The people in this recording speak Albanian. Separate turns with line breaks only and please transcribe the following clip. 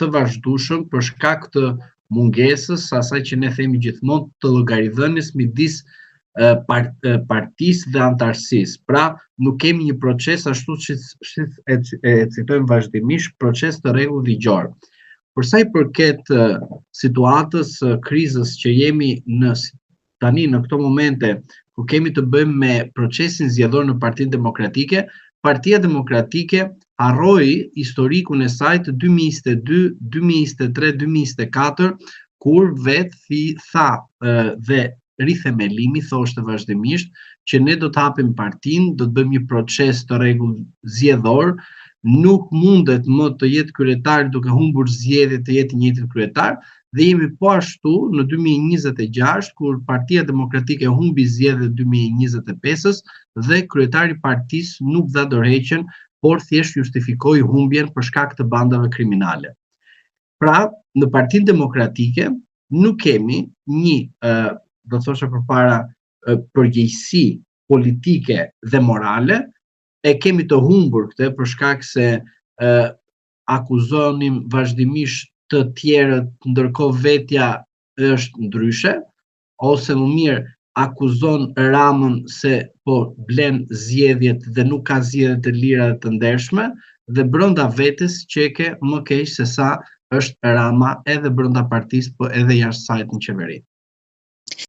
të vazhdueshëm për shkak të mungesës asaj që ne themi gjithmonë të llogaridhënies midis partisë dhe antarësisë. Pra, nuk kemi një proces ashtu që e citojmë vazhdimisht, proces të rregull ligjor. Për sa i përket situatës krizës që jemi tani në këto momente, ku kemi të bëjmë me procesin zgjedhor në Partinë Demokratike, Partia Demokratike harroi historikun e saj të 2022, 2023, 2024, kur vetë tha dhe rithemelimi thoshte vazhdimisht që ne do të hapim partinë, do të bëjmë një proces të rregull zgjedhor, nuk mundet më të jetë kryetari duke humbur zgjedhjet të jetë i njëjti kryetar, dhe jemi po ashtu në 2026 kur Partia Demokratike humbi zgjedhjet 2025-s dhe kryetari i partisë nuk dha dorëheqjen, por thjesht justifikoi humbjen për shkak të bandave kriminale. Pra, në Partinë Demokratike nuk kemi një, do të thosha përpara, përgjegjësi politike dhe morale, e kemi të humbur këtë për shkak se akuzonim vazhdimisht të tjerët, ndërkohë vetja është ndryshe, ose më mirë akuzon Ramën se po blen zgjedhjet dhe nuk ka zgjedhje të lira dhe të ndershme, dhe brenda vetes qeke më keq se sa është Rama edhe brenda partisë, po edhe jashtë saj në qeveri.